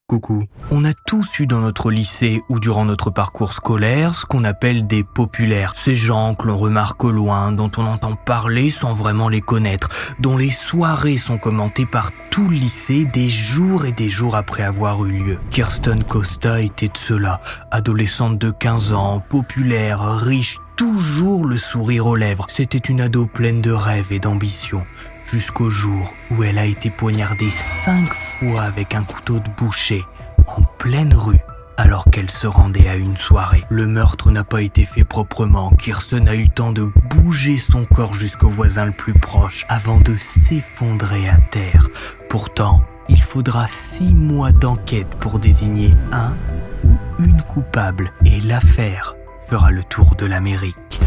Coucou. On a tous eu dans notre lycée ou durant notre parcours scolaire ce qu'on appelle des populaires. Ces gens que l'on remarque au loin, dont on entend parler sans vraiment les connaître, dont les soirées sont commentées par tout le lycée des jours et des jours après avoir eu lieu. Kirsten Costa était de ceux-là, adolescente de 15 ans, populaire, riche, toujours le sourire aux lèvres. C'était une ado pleine de rêves et d'ambition. Jusqu'au jour où elle a été poignardée 5 fois avec un couteau de boucher, en pleine rue, alors qu'elle se rendait à une soirée. Le meurtre n'a pas été fait proprement. Kirsten a eu le temps de bouger son corps jusqu'au voisin le plus proche, avant de s'effondrer à terre. Pourtant, il faudra 6 mois d'enquête pour désigner un ou une coupable, et l'affaire fera le tour de l'Amérique.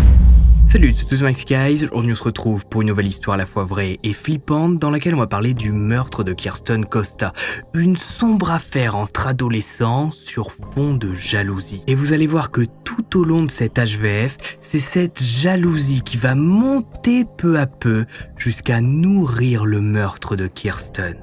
Salut, c'est tous Max Guys. Aujourd'hui on se retrouve pour une nouvelle histoire à la fois vraie et flippante dans laquelle on va parler du meurtre de Kirsten Costa. Une sombre affaire entre adolescents sur fond de jalousie. Et vous allez voir que tout au long de cet HVF, c'est cette jalousie qui va monter peu à peu jusqu'à nourrir le meurtre de Kirsten.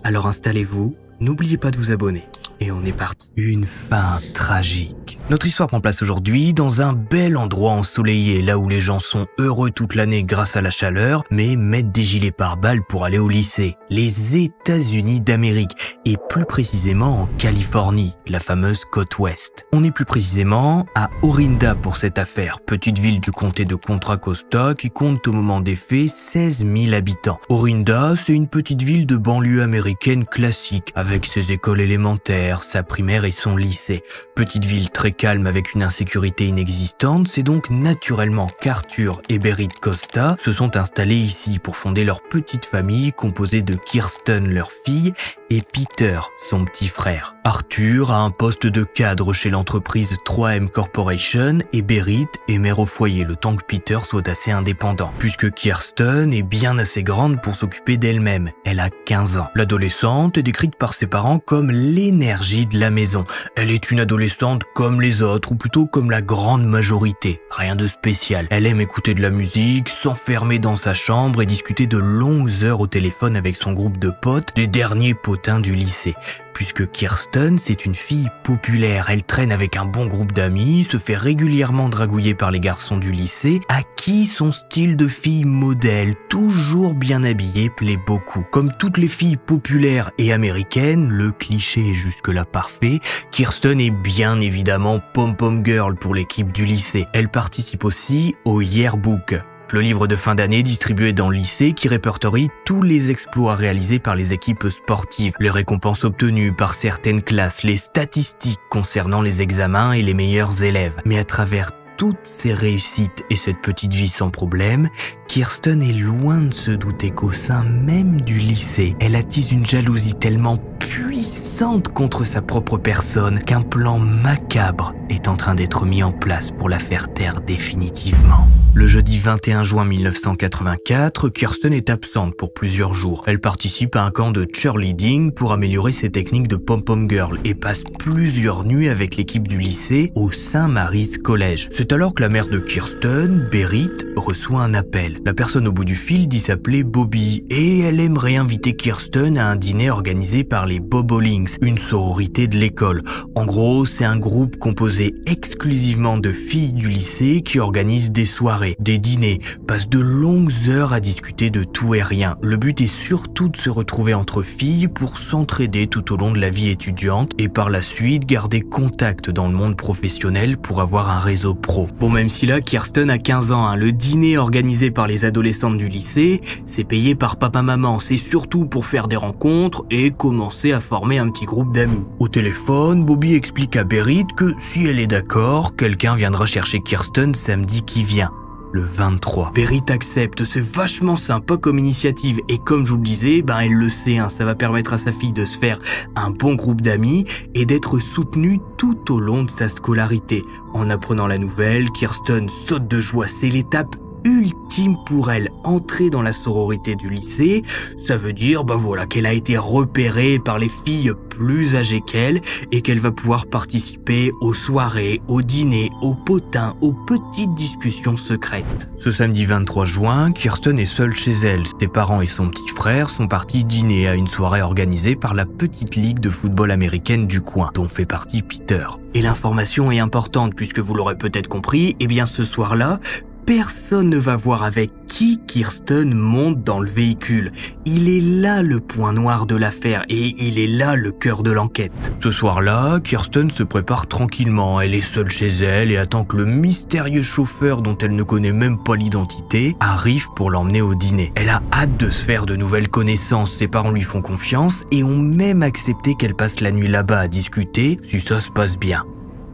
Alors installez-vous, n'oubliez pas de vous abonner. Et on est parti. Une fin tragique. Notre histoire prend place aujourd'hui dans un bel endroit ensoleillé, là où les gens sont heureux toute l'année grâce à la chaleur, mais mettent des gilets pare-balles pour aller au lycée. Les États-Unis d'Amérique, et plus précisément en Californie, la fameuse côte ouest. On est plus précisément à Orinda pour cette affaire, petite ville du comté de Contra Costa qui compte au moment des faits 16 000 habitants. Orinda, c'est une petite ville de banlieue américaine classique, avec ses écoles élémentaires, sa primaire et son lycée. Petite ville très calme avec une insécurité inexistante, c'est donc naturellement qu'Arthur et Berit Costa se sont installés ici pour fonder leur petite famille composée de Kirsten, leur fille, et Peter, son petit frère. Arthur a un poste de cadre chez l'entreprise 3M Corporation et Berit est mère au foyer le temps que Peter soit assez indépendant, puisque Kirsten est bien assez grande pour s'occuper d'elle-même. Elle a 15 ans. L'adolescente est décrite par ses parents comme l'énergie de la maison. Elle est une adolescente comme les autres, ou plutôt comme la grande majorité. Rien de spécial. Elle aime écouter de la musique, s'enfermer dans sa chambre et discuter de longues heures au téléphone avec son groupe de potes, des derniers potins du lycée. Puisque Kirsten, c'est une fille populaire, elle traîne avec un bon groupe d'amis, se fait régulièrement dragouiller par les garçons du lycée, à qui son style de fille modèle, toujours bien habillée, plaît beaucoup. Comme toutes les filles populaires et américaines, le cliché est jusque-là parfait, Kirsten est bien évidemment pom-pom girl pour l'équipe du lycée. Elle participe aussi au Yearbook, le livre de fin d'année distribué dans le lycée qui répertorie tous les exploits réalisés par les équipes sportives, les récompenses obtenues par certaines classes, les statistiques concernant les examens et les meilleurs élèves. Mais à travers toutes ces réussites et cette petite vie sans problème, Kirsten est loin de se douter qu'au sein même du lycée, elle attise une jalousie tellement puissante contre sa propre personne qu'un plan macabre est en train d'être mis en place pour la faire taire définitivement. Le jeudi 21 juin 1984, Kirsten est absente pour plusieurs jours. Elle participe à un camp de cheerleading pour améliorer ses techniques de pom-pom girl et passe plusieurs nuits avec l'équipe du lycée au St. Mary's College. C'est alors que la mère de Kirsten, Berit, reçoit un appel. La personne au bout du fil dit s'appeler Bobby et elle aimerait inviter Kirsten à un dîner organisé par les Bobolings, une sororité de l'école. En gros, c'est un groupe composé exclusivement de filles du lycée qui organise des soirées, des dîners, passent de longues heures à discuter de tout et rien. Le but est surtout de se retrouver entre filles pour s'entraider tout au long de la vie étudiante et par la suite garder contact dans le monde professionnel pour avoir un réseau pro. Bon, même si là, Kirsten a 15 ans, le dîner organisé par les adolescentes du lycée, c'est payé par papa-maman, c'est surtout pour faire des rencontres et commencer à former un petit groupe d'amis. Au téléphone, Bobby explique à Berit que si elle est d'accord, quelqu'un viendra chercher Kirsten samedi qui vient, le 23. Berit accepte, c'est vachement sympa comme initiative et comme je vous le disais, elle le sait, ça va permettre à sa fille de se faire un bon groupe d'amis et d'être soutenue tout au long de sa scolarité. En apprenant la nouvelle, Kirsten saute de joie, c'est l'étape ultime pour elle. Entrer dans la sororité du lycée, ça veut dire qu'elle a été repérée par les filles plus âgées qu'elle et qu'elle va pouvoir participer aux soirées, aux dîners, aux potins, aux petites discussions secrètes. Ce samedi 23 juin, Kirsten est seule chez elle. Ses parents et son petit frère sont partis dîner à une soirée organisée par la petite ligue de football américaine du coin, dont fait partie Peter. Et l'information est importante puisque vous l'aurez peut-être compris, ce soir-là, personne ne va voir avec qui Kirsten monte dans le véhicule. Il est là le point noir de l'affaire et il est là le cœur de l'enquête. Ce soir-là, Kirsten se prépare tranquillement. Elle est seule chez elle et attend que le mystérieux chauffeur dont elle ne connaît même pas l'identité arrive pour l'emmener au dîner. Elle a hâte de se faire de nouvelles connaissances. Ses parents lui font confiance et ont même accepté qu'elle passe la nuit là-bas à discuter si ça se passe bien.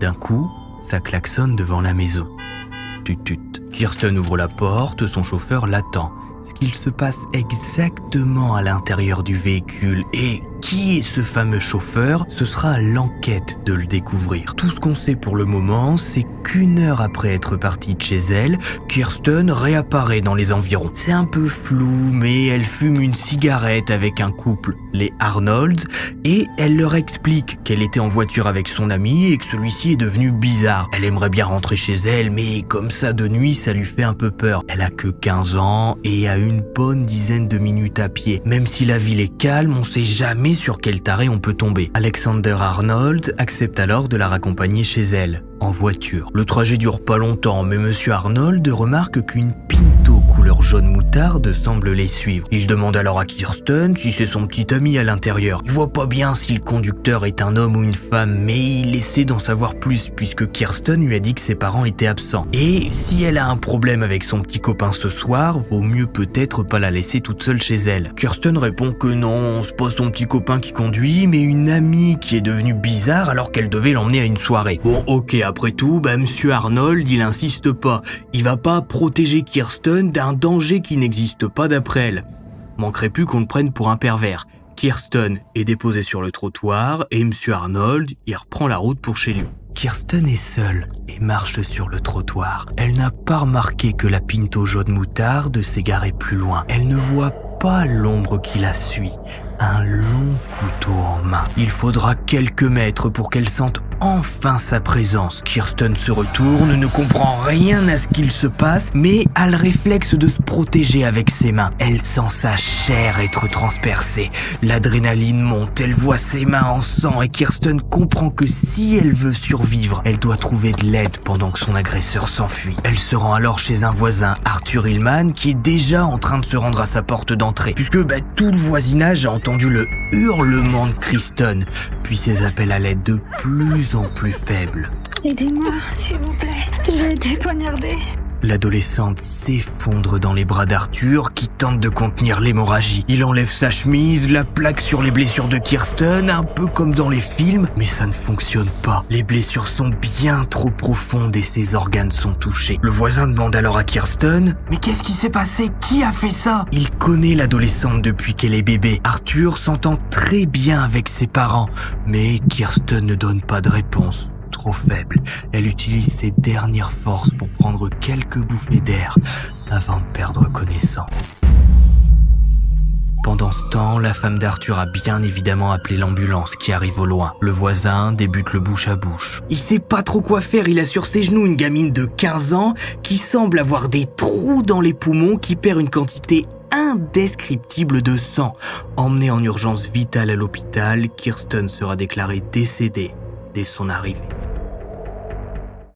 D'un coup, ça klaxonne devant la maison. Tut. Kirsten ouvre la porte, son chauffeur l'attend. Ce qu'il se passe exactement à l'intérieur du véhicule et qui est ce fameux chauffeur, ce sera à l'enquête de le découvrir. Tout ce qu'on sait pour le moment, c'est qu'une heure après être partie de chez elle, Kirsten réapparaît dans les environs. C'est un peu flou, mais elle fume une cigarette avec un couple, les Arnolds, et elle leur explique qu'elle était en voiture avec son ami et que celui-ci est devenu bizarre. Elle aimerait bien rentrer chez elle, mais comme ça de nuit, ça lui fait un peu peur. Elle a que 15 ans et a une bonne dizaine de minutes à pied. Même si la ville est calme, on sait jamais sur quel taré on peut tomber. Alexander Arnold accepte alors de la raccompagner chez elle, en voiture. Le trajet dure pas longtemps, mais Monsieur Arnold remarque qu'une Pinto couleur jaune moutarde semble les suivre. Il demande alors à Kirsten si c'est son petit ami à l'intérieur. Il voit pas bien si le conducteur est un homme ou une femme, mais il essaie d'en savoir plus puisque Kirsten lui a dit que ses parents étaient absents. Et si elle a un problème avec son petit copain ce soir, vaut mieux peut-être pas la laisser toute seule chez elle. Kirsten répond que non, c'est pas son petit copain qui conduit, mais une amie qui est devenue bizarre alors qu'elle devait l'emmener à une soirée. Bon, ok, après tout, Monsieur Arnold, il insiste pas. Il va pas protéger Kirsten d'un danger qui n'existe pas d'après elle. Manquerait plus qu'on le prenne pour un pervers. Kirsten est déposée sur le trottoir et Monsieur Arnold, il reprend la route pour chez lui. Kirsten est seule et marche sur le trottoir. Elle n'a pas remarqué que la Pinto jaune moutarde s'égarait plus loin. Elle ne voit pas l'ombre qui la suit, un long couteau en main. Il faudra quelques mètres pour qu'elle sente enfin sa présence. Kirsten se retourne, ne comprend rien à ce qu'il se passe, mais a le réflexe de se protéger avec ses mains. Elle sent sa chair être transpercée. L'adrénaline monte, elle voit ses mains en sang et Kirsten comprend que si elle veut survivre, elle doit trouver de l'aide pendant que son agresseur s'enfuit. Elle se rend alors chez un voisin, Arthur Hillman, qui est déjà en train de se rendre à sa porte d'entrée, puisque tout le voisinage a entendu le hurlement de Kirsten, puis ses appels à l'aide de plus en plus faibles. Aidez-moi, s'il vous plaît. J'ai été poignardée. L'adolescente s'effondre dans les bras d'Arthur qui tente de contenir l'hémorragie. Il enlève sa chemise, la plaque sur les blessures de Kirsten, un peu comme dans les films, mais ça ne fonctionne pas. Les blessures sont bien trop profondes et ses organes sont touchés. Le voisin demande alors à Kirsten « Mais qu'est-ce qui s'est passé? Qui a fait ça ?» Il connaît l'adolescente depuis qu'elle est bébé. Arthur s'entend très bien avec ses parents, mais Kirsten ne donne pas de réponse. Trop faible, elle utilise ses dernières forces pour prendre quelques bouffées d'air avant de perdre connaissance. Pendant ce temps, la femme d'Arthur a bien évidemment appelé l'ambulance qui arrive au loin. Le voisin débute le bouche à bouche. Il sait pas trop quoi faire, il a sur ses genoux une gamine de 15 ans qui semble avoir des trous dans les poumons, qui perd une quantité indescriptible de sang. Emmenée en urgence vitale à l'hôpital, Kirsten sera déclarée décédée dès son arrivée.